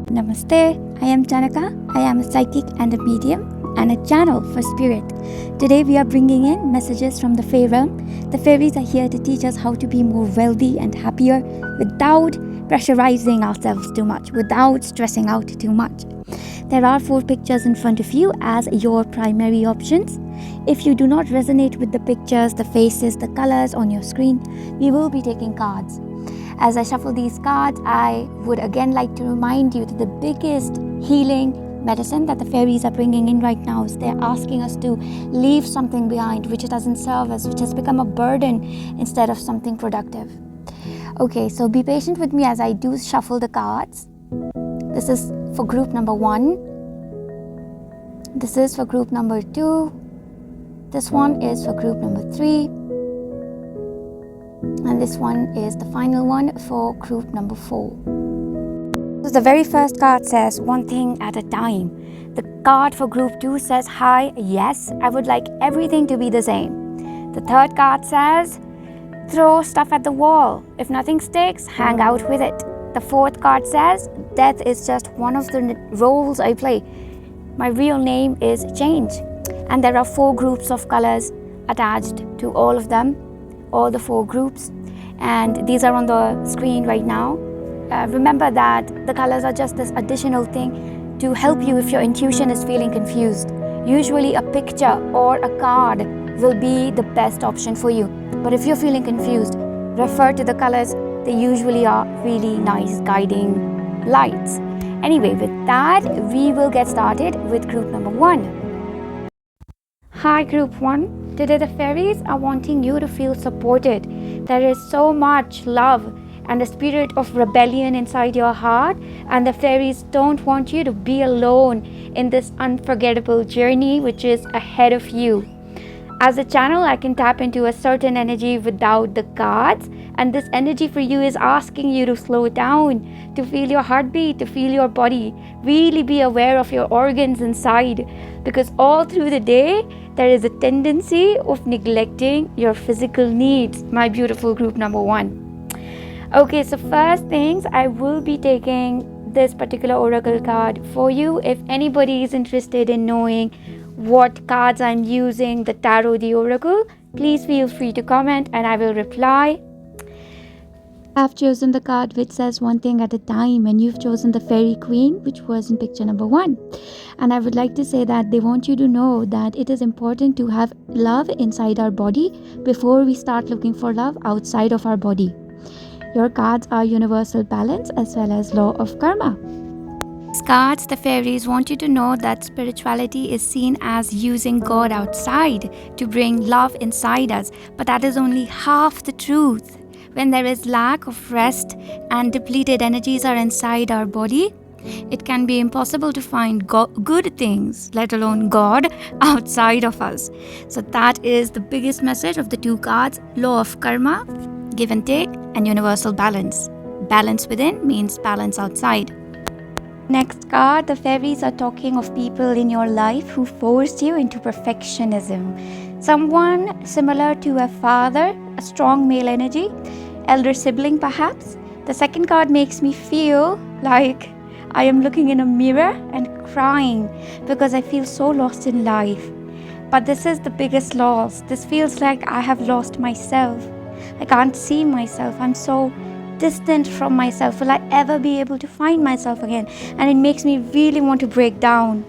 Namaste, I am Janaka. I am a psychic and a medium and a channel for spirit. Today we are bringing in messages from the fae realm. The fairies are here to teach us how to be more wealthy and happier without pressurizing ourselves too much, without stressing out too much. There are 4 pictures in front of you as your primary options. If you do not resonate with the pictures, the faces, the colors on your screen, we will be taking cards. As I shuffle these cards, I would again like to remind you that the biggest healing medicine that the fairies are bringing in right now is they're asking us to leave something behind which doesn't serve us, which has become a burden instead of something productive. Okay, so be patient with me as I do shuffle the cards. This is for group number 1. This is for group number 2. This one is for group number 3. And this one is the final one for group number 4. So the very first card says one thing at a time. The card for group 2 says, hi, yes, I would like everything to be the same. The third card says, throw stuff at the wall. If nothing sticks, hang out with it. The fourth card says, death is just one of the roles I play. My real name is change. And there are 4 groups of colors attached to all of them. All the 4 groups, and these are on the screen right now. Remember that the colors are just this additional thing to help you if your intuition is feeling confused. Usually a picture or a card will be the best option for you, but if you're feeling confused, refer to the colors. They usually are really nice guiding lights. Anyway, with that, we will get started with group number 1. Hi group 1. Today the fairies are wanting you to feel supported. There is so much love and a spirit of rebellion inside your heart, and the fairies don't want you to be alone in this unforgettable journey which is ahead of you. As a channel, I can tap into a certain energy without the cards, and this energy for you is asking you to slow down, to feel your heartbeat, to feel your body, really be aware of your organs inside, because all through the day there is a tendency of neglecting your physical needs, my beautiful group number 1. Okay, so first things, I will be taking this particular oracle card for you. If anybody is interested in knowing what cards I'm using, the tarot, the oracle, please feel free to comment and I will reply. I've chosen the card which says one thing at a time, and you've chosen the fairy queen, which was in picture number 1. And I would like to say that they want you to know that it is important to have love inside our body before we start looking for love outside of our body. Your cards are universal balance as well as law of karma. These cards, the fairies want you to know that spirituality is seen as using God outside to bring love inside us, but that is only half the truth. When there is lack of rest and depleted energies are inside our body, it can be impossible to find good things, let alone God, outside of us. So that is the biggest message of the 2 cards, law of karma, give and take, and universal balance. Balance within means balance outside. Next card, the fairies are talking of people in your life who forced you into perfectionism. Someone similar to a father, a strong male energy, elder sibling perhaps. The second card makes me feel like I am looking in a mirror and crying because I feel so lost in life. But this is the biggest loss. This feels like I have lost myself. I can't see myself. I'm so distant from myself. Will I ever be able to find myself again? And it makes me really want to break down.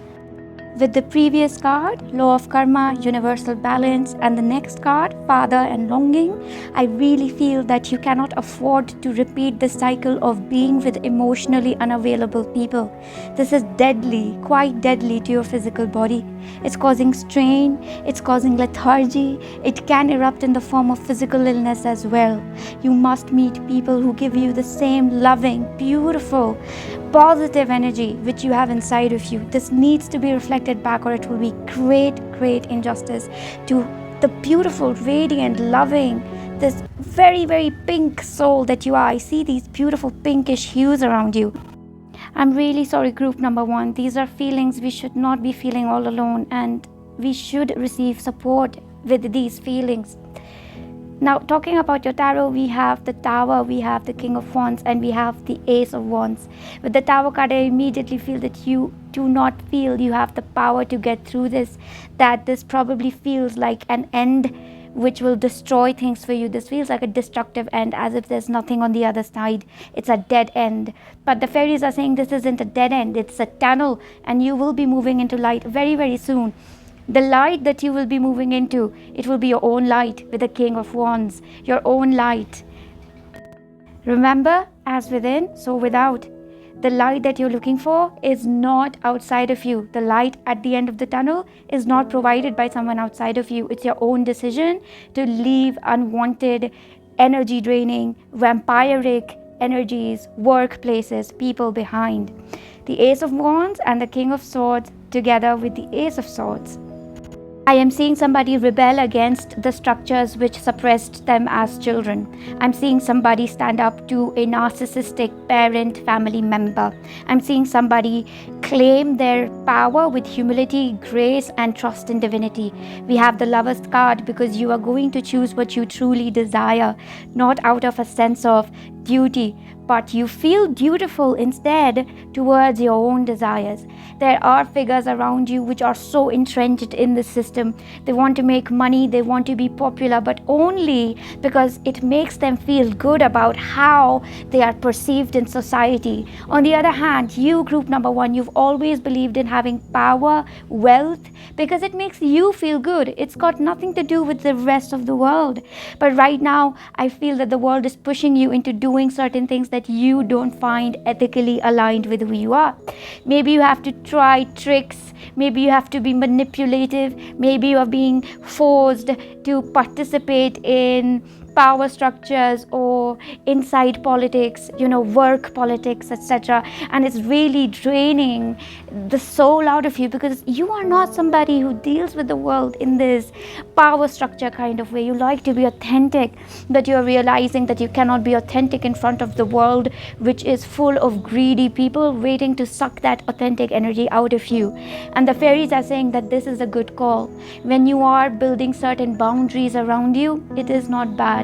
With the previous card, law of karma, universal balance, and the next card, father and longing, I really feel that you cannot afford to repeat the cycle of being with emotionally unavailable people. This is deadly, quite deadly to your physical body. It's causing strain, it's causing lethargy, it can erupt in the form of physical illness as well. You must meet people who give you the same loving, beautiful, positive energy which you have inside of you. This needs to be reflected back, or it will be great injustice to the beautiful, radiant, loving, this very pink soul that you are. I see these beautiful pinkish hues around you. I'm really sorry, group number 1. These are feelings we should not be feeling all alone, and we should receive support with these feelings. Now, talking about your tarot, we have the Tower, we have the King of Wands, and we have the Ace of Wands. With the Tower card, I immediately feel that you do not feel you have the power to get through this, that this probably feels like an end which will destroy things for you. This feels like a destructive end, as if there's nothing on the other side. It's a dead end. But the fairies are saying this isn't a dead end, it's a tunnel, and you will be moving into light very, very soon. The light that you will be moving into, it will be your own light with the King of Wands, your own light. Remember, as within, so without. The light that you're looking for is not outside of you. The light at the end of the tunnel is not provided by someone outside of you. It's your own decision to leave unwanted, energy draining, vampiric energies, workplaces, people behind. The Ace of Wands and the King of Swords together with the Ace of Swords. I am seeing somebody rebel against the structures which suppressed them as children. I'm seeing somebody stand up to a narcissistic parent, family member. I'm seeing somebody claim their power with humility, grace, and trust in divinity. We have the Lover's card because you are going to choose what you truly desire, not out of a sense of duty, but you feel dutiful instead towards your own desires. There are figures around you which are so entrenched in the system. They want to make money, they want to be popular, but only because it makes them feel good about how they are perceived in society. On the other hand, you, group number one, you've always believed in having power, wealth, because it makes you feel good. It's got nothing to do with the rest of the world. But right now, I feel that the world is pushing you into doing certain things that you don't find ethically aligned with who you are. Maybe you have to try tricks, maybe you have to be manipulative, maybe you are being forced to participate in power structures or inside politics, work politics, etc. And it's really draining the soul out of you because you are not somebody who deals with the world in this power structure kind of way. You like to be authentic, but you're realizing that you cannot be authentic in front of the world, which is full of greedy people waiting to suck that authentic energy out of you. And the fairies are saying that this is a good call. When you are building certain boundaries around you, it is not bad.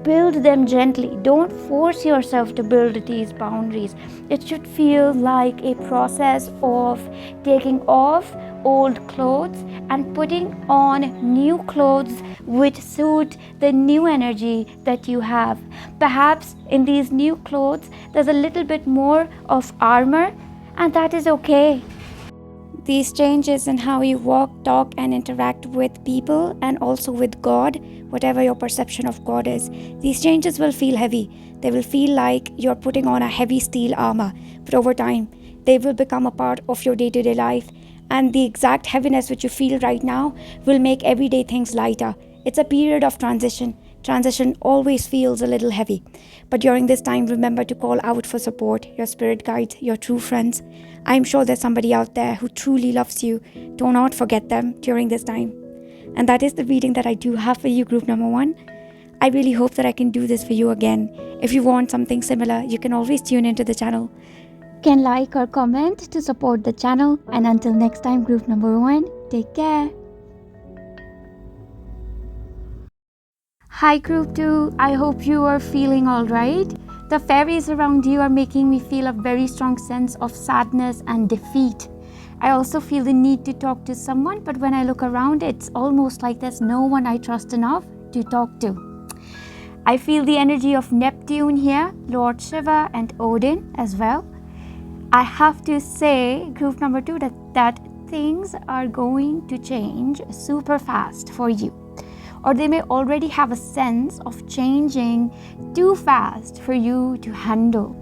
Build them gently. Don't force yourself to build these boundaries. It should feel like a process of taking off old clothes and putting on new clothes which suit the new energy that you have. Perhaps in these new clothes there's a little bit more of armor, and that is okay. These changes in how you walk, talk, and interact with people and also with God, whatever your perception of God is, these changes will feel heavy. They will feel like you're putting on a heavy steel armor, but over time, they will become a part of your day-to-day life, and the exact heaviness which you feel right now will make everyday things lighter. It's a period of transition. Transition always feels a little heavy, but during this time, remember to call out for support, your spirit guides, your true friends. I'm sure there's somebody out there who truly loves you. Do not forget them during this time. And that is the reading that I do have for you, group number one. I really hope that I can do this for you again. If you want something similar, you can always tune into the channel. You can like or comment to support the channel. And until next time, group number one, take care. Hi group 2, I hope you are feeling alright. The fairies around you are making me feel a very strong sense of sadness and defeat. I also feel the need to talk to someone, but when I look around, it's almost like there's no one I trust enough to talk to. I feel the energy of Neptune here, Lord Shiva and Odin as well. I have to say, group number 2, that things are going to change super fast for you. Or they may already have a sense of changing too fast for you to handle.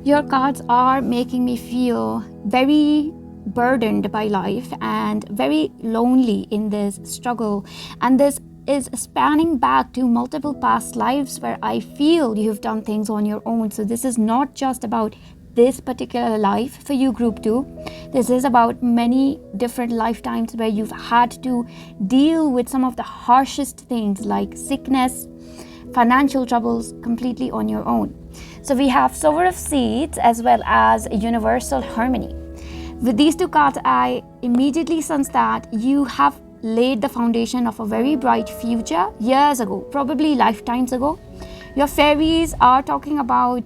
Your cards are making me feel very burdened by life and very lonely in this struggle. And this is spanning back to multiple past lives where I feel you've done things on your own. So this is not just about this particular life for you, group 2. This is about many different lifetimes where you've had to deal with some of the harshest things like sickness, financial troubles completely on your own. So we have Sower of Seeds as well as Universal Harmony. With these two cards, I immediately sense that you have laid the foundation of a very bright future years ago, probably lifetimes ago. Your fairies are talking about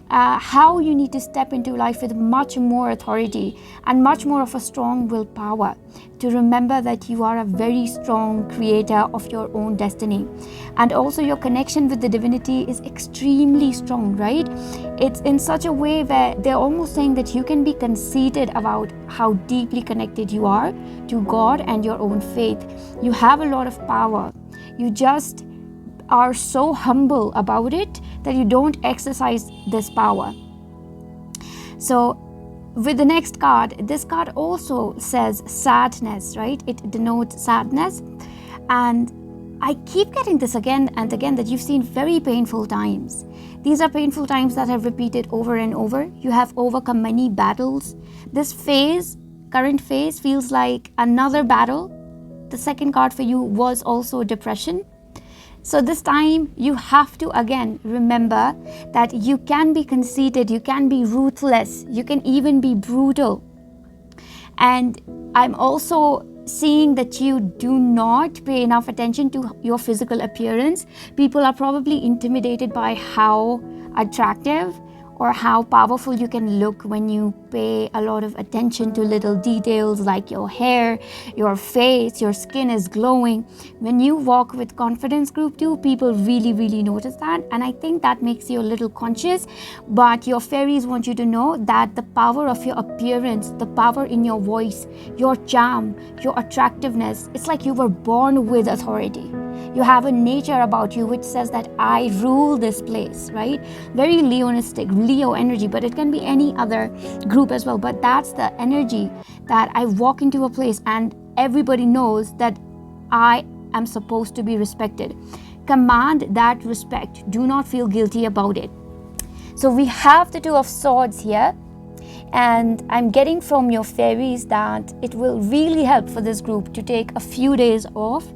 how you need to step into life with much more authority and much more of a strong willpower to remember that you are a very strong creator of your own destiny. And also your connection with the divinity is extremely strong, right? It's in such a way where they're almost saying that you can be conceited about how deeply connected you are to God and your own faith. You have a lot of power. You just are so humble about it that you don't exercise this power. So with the next card, this card also says sadness, right? It denotes sadness. And I keep getting this again and again, that you've seen very painful times. These are painful times that have repeated over and over. You have overcome many battles. This phase, current phase, feels like another battle. The second card for you was also depression. So this time you have to again remember that you can be conceited, you can be ruthless, you can even be brutal. And I'm also seeing that you do not pay enough attention to your physical appearance. People are probably intimidated by how attractive or how powerful you can look when you pay a lot of attention to little details like your hair, your face, your skin is glowing. When you walk with confidence, group 2, people really notice that, and I think that makes you a little conscious. But your fairies want you to know that the power of your appearance, the power in your voice, your charm, your attractiveness, it's like you were born with authority. You have a nature about you which says that I rule this place, right? Very Leonistic, Leo energy, but it can be any other group as well. But that's the energy that I walk into a place and everybody knows that I am supposed to be respected. Command that respect. Do not feel guilty about it. So we have the Two of Swords here. And I'm getting from your fairies that it will really help for this group to take a few days off.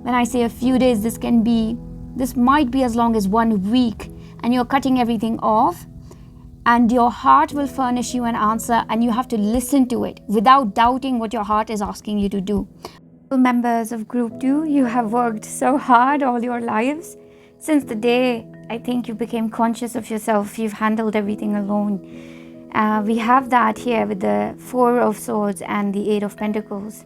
When I say a few days, this might be as long as 1 week, and you're cutting everything off, and your heart will furnish you an answer, and you have to listen to it without doubting what your heart is asking you to do. Members of Group 2, you have worked so hard all your lives. Since the day I think you became conscious of yourself, you've handled everything alone. We have that here with the Four of Swords and the Eight of Pentacles.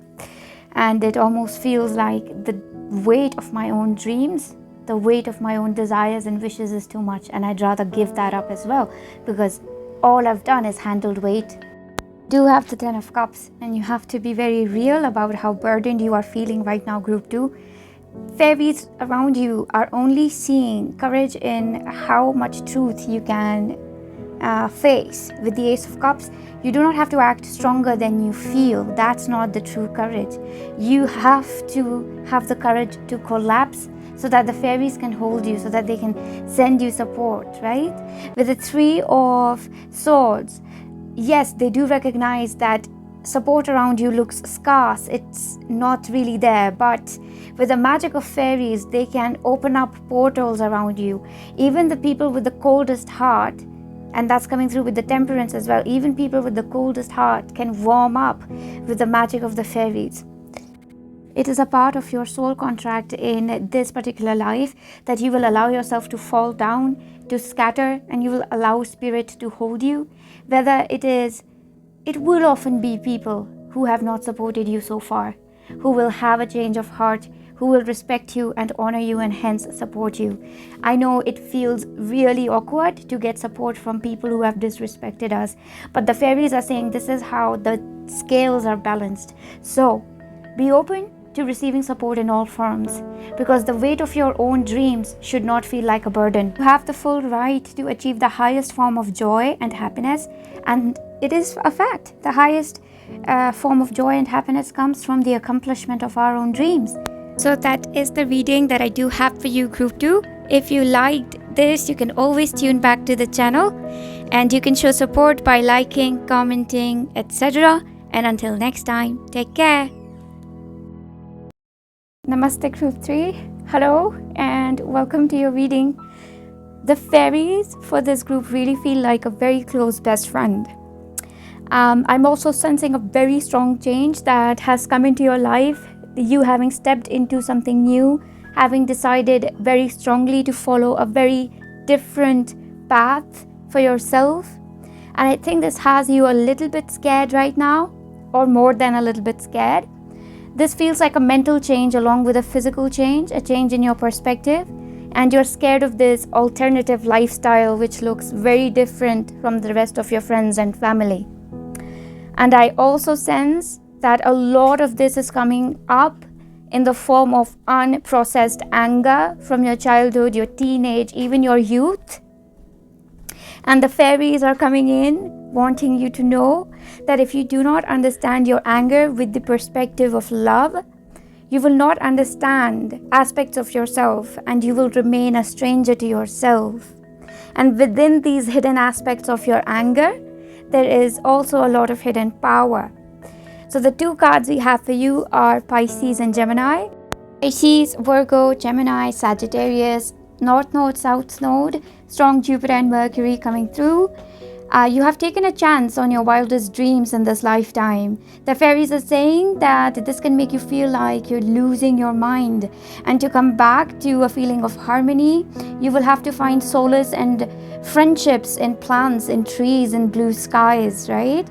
And it almost feels like the weight of my own dreams, the weight of my own desires and wishes is too much, and I'd rather give that up as well, because all I've done is handled weight. Do have the Ten of Cups, and you have to be very real about how burdened you are feeling right now, Group 2. Fairies around you are only seeing courage in how much truth you can face. With the Ace of Cups, you do not have to act stronger than you feel. That's not the true courage. You have to have the courage to collapse so that the fairies can hold you, so that they can send you support, right? With the Three of Swords, yes, they do recognize that support around you looks scarce. It's not really there, but with the magic of fairies, they can open up portals around you. Even the people with the coldest heart, and that's coming through with the Temperance as well, even people with the coldest heart can warm up with the magic of the fairies. It is a part of your soul contract in this particular life that you will allow yourself to fall down, to scatter, and you will allow spirit to hold you. Whether it will often be people who have not supported you so far, who will have a change of heart, who will respect you and honor you and hence support you. I know it feels really awkward to get support from people who have disrespected us, but the fairies are saying this is how the scales are balanced. So be open to receiving support in all forms, because the weight of your own dreams should not feel like a burden. You have the full right to achieve the highest form of joy and happiness, and it is a fact. The highest form of joy and happiness comes from the accomplishment of our own dreams. So that is the reading that I do have for you, Group 2. If you liked this, you can always tune back to the channel, and you can show support by liking, commenting, etc. And until next time, take care. Namaste, Group 3. Hello and welcome to your reading. The fairies for this group really feel like a very close best friend. I'm also sensing a very strong change that has come into your life you having stepped into something new, having decided very strongly to follow a very different path for yourself. And I think this has you a little bit scared right now, or more than a little bit scared. This feels like a mental change along with a physical change, a change in your perspective, and you're scared of this alternative lifestyle which looks very different from the rest of your friends and family. And I also sense that a lot of this is coming up in the form of unprocessed anger from your childhood, your teenage, even your youth. And the fairies are coming in, wanting you to know that if you do not understand your anger with the perspective of love, you will not understand aspects of yourself and you will remain a stranger to yourself. And within these hidden aspects of your anger, there is also a lot of hidden power. So the two cards we have for you are Pisces and Gemini. Pisces, Virgo, Gemini, Sagittarius, North Node, South Node, strong Jupiter and Mercury coming through. You have taken a chance on your wildest dreams in this lifetime. The fairies are saying that this can make you feel like you're losing your mind. And to come back to a feeling of harmony, you will have to find solace and friendships in plants, in trees, in blue skies, right?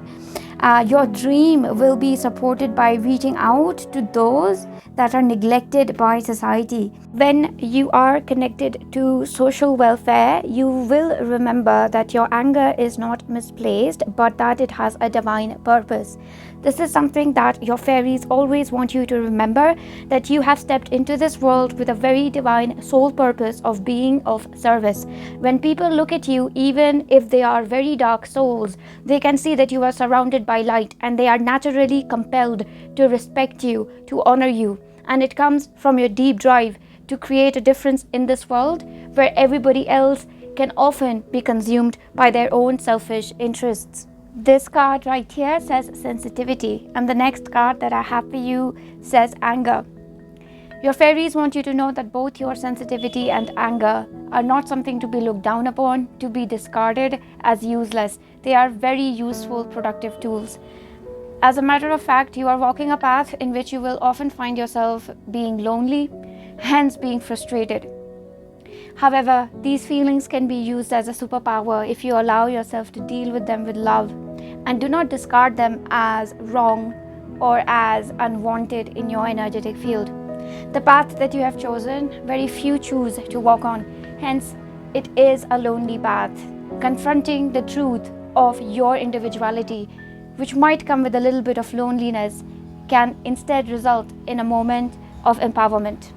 Your dream will be supported by reaching out to those that are neglected by society. When you are connected to social welfare, you will remember that your anger is not misplaced, but that it has a divine purpose. This is something that your fairies always want you to remember, that you have stepped into this world with a very divine soul purpose of being of service. When people look at you, even if they are very dark souls, they can see that you are surrounded by light and they are naturally compelled to respect you, to honor you. And it comes from your deep drive to create a difference in this world where everybody else can often be consumed by their own selfish interests. This card right here says sensitivity, and the next card that I have for you says anger. Your fairies want you to know that both your sensitivity and anger are not something to be looked down upon, to be discarded as useless. They are very useful, productive tools. As a matter of fact, you are walking a path in which you will often find yourself being lonely, hence being frustrated. However, these feelings can be used as a superpower if you allow yourself to deal with them with love and do not discard them as wrong or as unwanted in your energetic field. The path that you have chosen, very few choose to walk on. Hence, it is a lonely path. Confronting the truth of your individuality, which might come with a little bit of loneliness, can instead result in a moment of empowerment.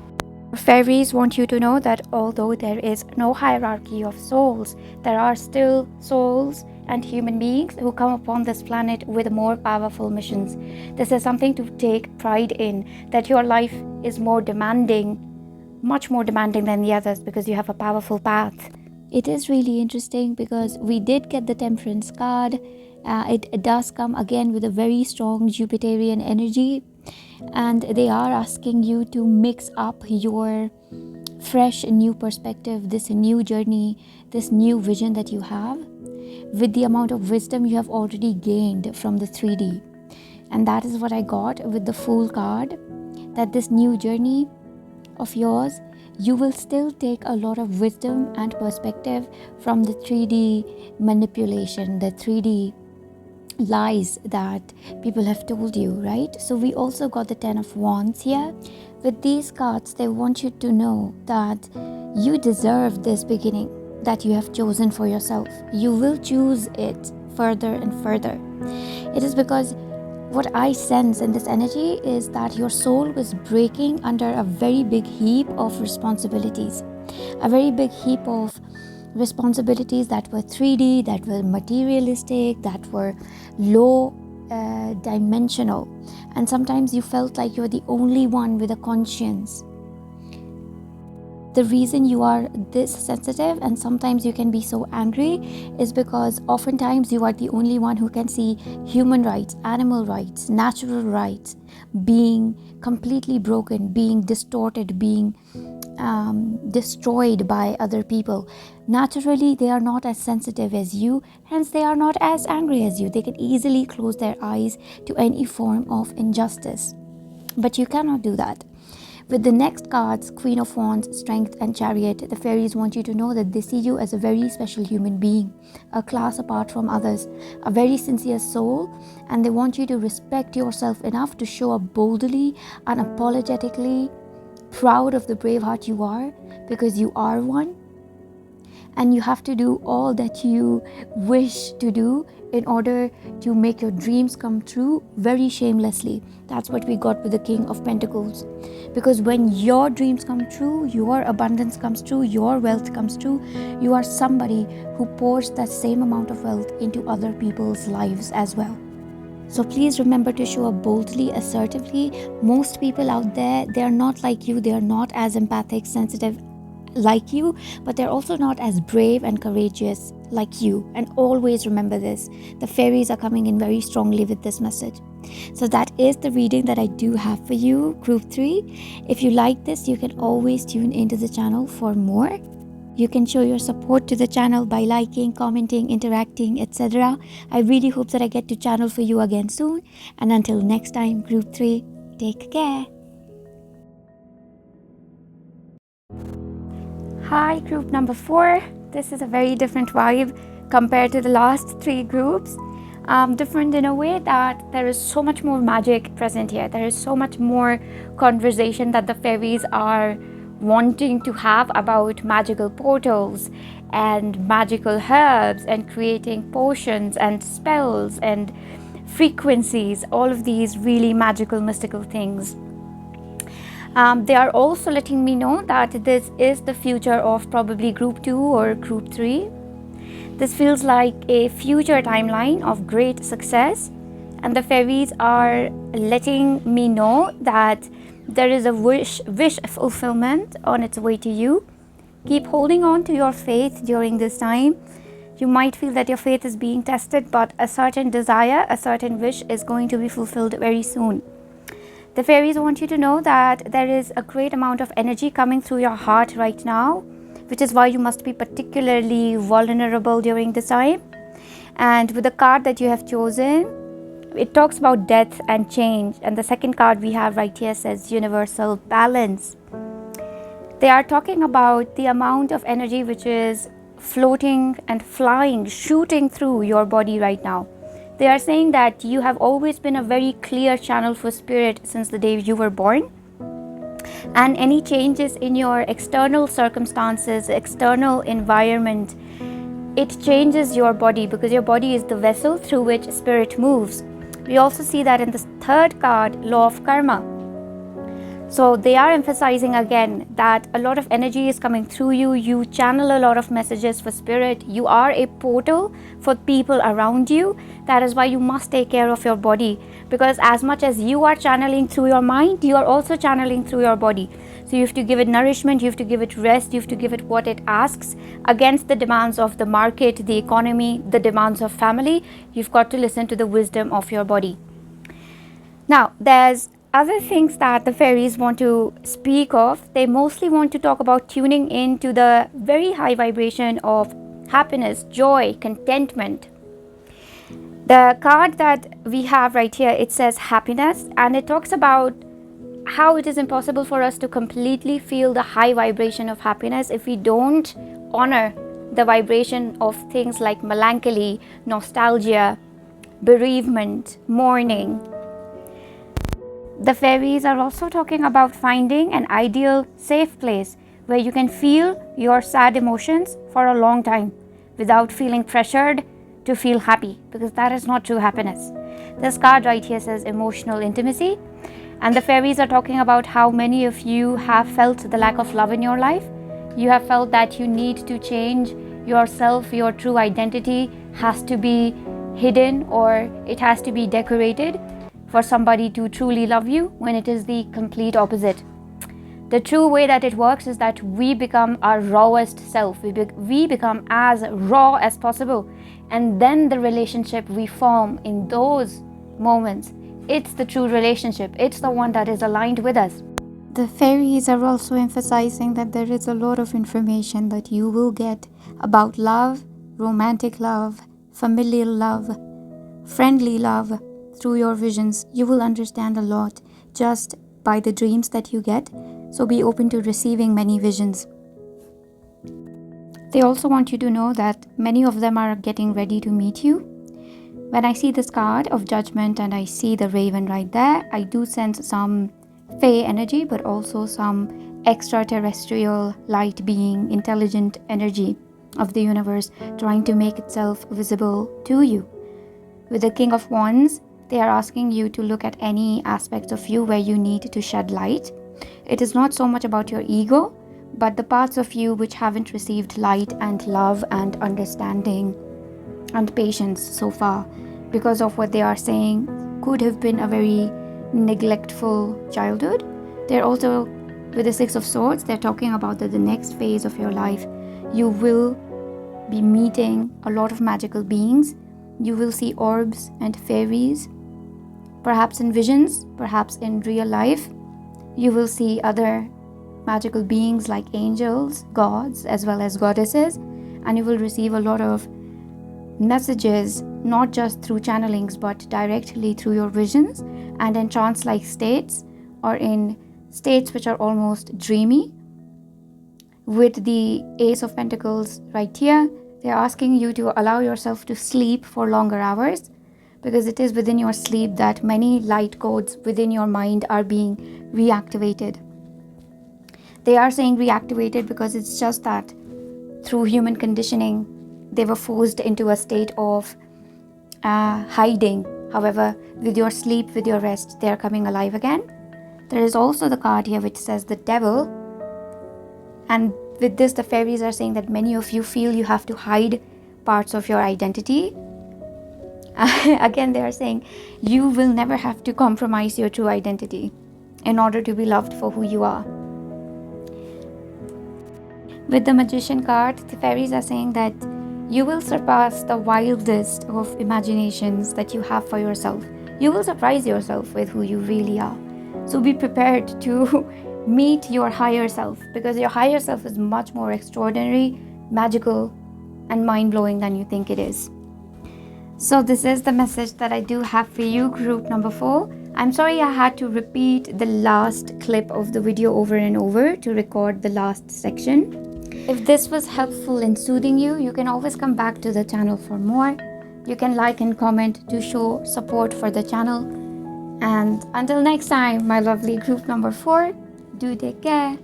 Fairies want you to know that although there is no hierarchy of souls, there are still souls and human beings who come upon this planet with more powerful missions. This is something to take pride in, that your life is more demanding, much more demanding than the others because you have a powerful path. It is really interesting because we did get the Temperance card. It does come again with a very strong Jupiterian energy, and they are asking you to mix up your fresh new perspective, this new journey, this new vision that you have with the amount of wisdom you have already gained from the 3D. And that is what I got with the Fool card, that this new journey of yours, you will still take a lot of wisdom and perspective from the 3D manipulation, the 3D lies that people have told you, right? So we also got the 10 of Wands here. With these cards, they want you to know that you deserve this beginning that you have chosen for yourself. You will choose it further and further. It is because what I sense in this energy is that your soul was breaking under a very big heap of responsibilities, a very big heap of responsibilities that were 3D, that were materialistic, that were low dimensional. And sometimes you felt like you're the only one with a conscience. The reason you are this sensitive and sometimes you can be so angry is because oftentimes you are the only one who can see human rights, animal rights, natural rights being completely broken, being distorted, being destroyed by other people. Naturally, they are not as sensitive as you, hence they are not as angry as you. They can easily close their eyes to any form of injustice. But you cannot do that. With the next cards, Queen of Wands, Strength and Chariot, the fairies want you to know that they see you as a very special human being, a class apart from others, a very sincere soul, and they want you to respect yourself enough to show up boldly, unapologetically, proud of the brave heart you are, because you are one. And you have to do all that you wish to do in order to make your dreams come true very shamelessly. That's what we got with the King of Pentacles. Because when your dreams come true, your abundance comes true, your wealth comes true, you are somebody who pours that same amount of wealth into other people's lives as well. So please remember to show up boldly, assertively. Most people out there, they are not like you. They are not as empathic, sensitive like you, but they're also not as brave and courageous like you. And always remember this, the fairies are coming in very strongly with this message. So that is the reading that I do have for you, group 3. If you like this, you can always tune into the channel for more. You can show your support to the channel by liking, commenting, interacting, etc. I really hope that I get to channel for you again soon. And until next time, group 3, take care. Hi, group number 4. This is a very different vibe compared to the last 3 groups. Different in a way that there is so much more magic present here. There is so much more conversation that the fairies are wanting to have about magical portals and magical herbs and creating potions and spells and frequencies, all of these really magical, mystical things. They are also letting me know that this is the future of probably group 2 or group 3. This feels like a future timeline of great success, and the fairies are letting me know that there is a wish fulfillment on its way to you. Keep holding on to your faith during this time. You might feel that your faith is being tested, but a certain desire, a certain wish is going to be fulfilled very soon. The fairies want you to know that there is a great amount of energy coming through your heart right now, which is why you must be particularly vulnerable during this time. And with the card that you have chosen, it talks about death and change. And the second card we have right here says universal balance. They are talking about the amount of energy which is floating and flying, shooting through your body right now. They are saying that you have always been a very clear channel for spirit since the day you were born. And any changes in your external circumstances, external environment, it changes your body because your body is the vessel through which spirit moves. We also see that in the third card, law of karma. So they are emphasizing again that a lot of energy is coming through you. You channel a lot of messages for spirit. You are a portal for people around you. That is why you must take care of your body, because as much as you are channeling through your mind, you are also channeling through your body. So you have to give it nourishment, you have to give it rest, you have to give it what it asks against the demands of the market, the economy, the demands of family. You've got to listen to the wisdom of your body. Now, there's other things that the fairies want to speak of. They mostly want to talk about tuning into the very high vibration of happiness, joy, contentment. The card that we have right here, it says happiness, and it talks about how it is impossible for us to completely feel the high vibration of happiness if we don't honor the vibration of things like melancholy, nostalgia, bereavement, mourning. The fairies are also talking about finding an ideal safe place where you can feel your sad emotions for a long time without feeling pressured to feel happy, because that is not true happiness. This card right here says emotional intimacy, and the fairies are talking about how many of you have felt the lack of love in your life. You have felt that you need to change yourself, your true identity has to be hidden or it has to be decorated for somebody to truly love you, when it is the complete opposite. The true way that it works is that we become our rawest self. We become as raw as possible, and then the relationship we form in those moments, it's the true relationship. It's the one that is aligned with us. The fairies are also emphasizing that there is a lot of information that you will get about love, romantic love, familial love, friendly love. Through your visions, you will understand a lot. Just by the dreams that you get. So be open to receiving many visions. They also want you to know that many of them are getting ready to meet you. When I see this card of judgment and I see the raven right there, I do sense some Fae energy, but also some extraterrestrial light being, intelligent energy of the universe trying to make itself visible to you. With the King of Wands, they are asking you to look at any aspects of you where you need to shed light. It is not so much about your ego, but the parts of you which haven't received light and love and understanding and patience so far, because of what they are saying could have been a very neglectful childhood. They're also, with the Six of Swords, they're talking about that the next phase of your life, you will be meeting a lot of magical beings. You will see orbs and fairies, perhaps in visions, perhaps in real life. You will see other magical beings like angels, gods, as well as goddesses, and you will receive a lot of messages, not just through channelings, but directly through your visions and in trance-like states, or in states which are almost dreamy. With the Ace of Pentacles right here, they're asking you to allow yourself to sleep for longer hours, because it is within your sleep that many light codes within your mind are being reactivated. They are saying reactivated because it's just that through human conditioning, they were forced into a state of hiding. However, with your sleep, with your rest, they are coming alive again. There is also the card here which says the Devil. And with this, the fairies are saying that many of you feel you have to hide parts of your identity. Again, they are saying you will never have to compromise your true identity in order to be loved for who you are. With the Magician card, the fairies are saying that you will surpass the wildest of imaginations that you have for yourself. You will surprise yourself with who you really are. So be prepared to meet your higher self, because your higher self is much more extraordinary, magical, and mind-blowing than you think it is. So this is the message that I do have for you, group number 4. I'm sorry I had to repeat the last clip of the video over and over to record the last section. If this was helpful in soothing you, you can always come back to the channel for more. You can like and comment to show support for the channel. And until next time, my lovely group number 4, do take care.